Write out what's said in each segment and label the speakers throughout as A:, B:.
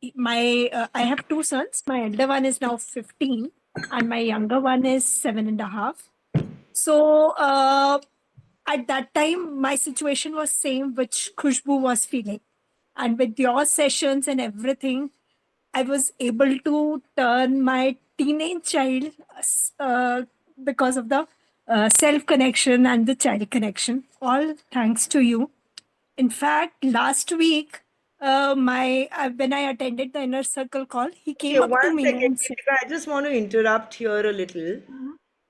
A: I have two sons. My elder one is now 15 and my younger one is 7.5. So at that time, my situation was same which Khushbu was feeling. And with your sessions and everything, I was able to turn my teenage child uh, because of the self connection and the child connection. All thanks to you. In fact, last week, my when I attended the inner circle call, he
B: Okay,
A: came up to
B: one
A: me
B: second,
A: and said,
B: Deepika. I just want to interrupt here a little.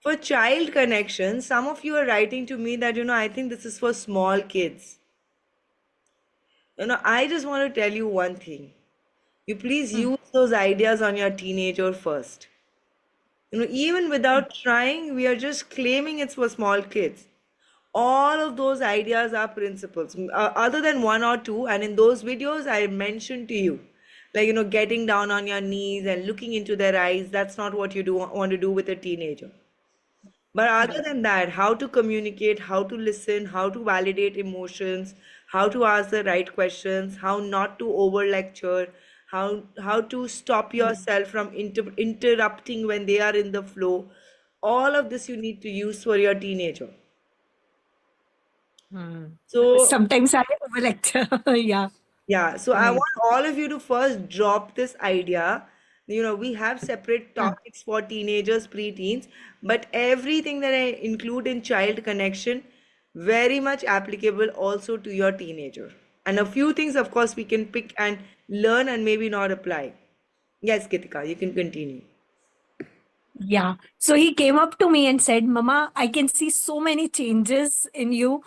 B: For child connection, some of you are writing to me that, I think this is for small kids. I just want to tell you one thing. You please
A: "Hmm,
B: use those ideas on your teenager first. Even without trying, we are just claiming it's for small kids. All of those ideas are principles, other than one or two. And in those videos, I mentioned to you, like, getting down on your knees and looking into their eyes. That's not what you do want to do with a teenager. But other than that, how to communicate, how to listen, how to validate emotions, how to ask the right questions, how not to over lecture, how to stop yourself from interrupting when they are in the flow. All of this you need to use for your teenager. So
A: sometimes I overlecture." Yeah,
B: yeah, so I
A: right.
B: want all of you to first drop this idea. We have separate
A: Uh,
B: topics for teenagers, preteens, but everything that I include in child connection, very much applicable also to your teenager. And a few things, of course, we can pick and learn and maybe not apply. Yes, Kitika, you can continue.
A: Yeah. So he came up to me and said, Mama, I can see so many changes in you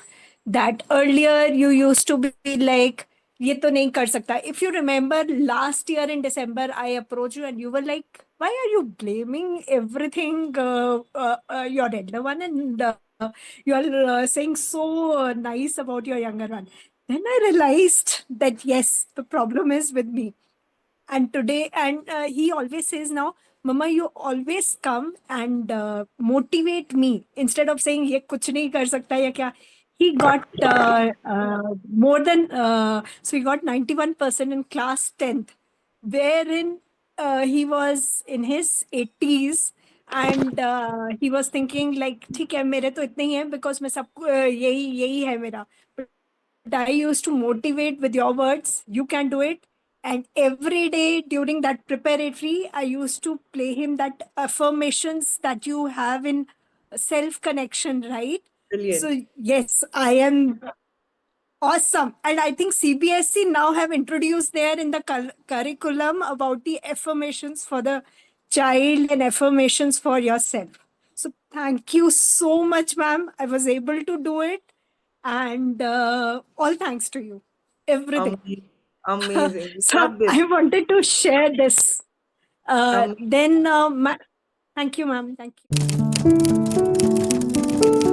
A: that earlier you used to be like, ये तो नहीं कर सकता. If you remember last year in December, I approached you and you were like, why are you blaming everything, your elder one, and you are saying so nice about your younger one. Then I realized that yes, the problem is with me. And today, and he always says now, Mama, you always come and motivate me instead of saying ye kuch nahi kar sakta ya kya. He got more than so he got 91% in class 10th, wherein he was in his 80s. And he was thinking like ठीक है मेरे तो इतने ही हैं because मैं सब यही यही है मेरा. But I used to motivate with your words. You can do it. And every day during that preparatory, I used to play him that affirmations that you have in self connection, right?
B: Brilliant.
A: So, yes, I am awesome. And I think CBSE now have introduced there in the curriculum about the affirmations for the child and affirmations for yourself. So, thank you so much, ma'am. I was able to do it. And all thanks to you. Everything.
B: Amazing. Amazing. We
A: So
B: love this.
A: I wanted to share this.
B: Amazing.
A: Then, thank you, ma'am. Thank you.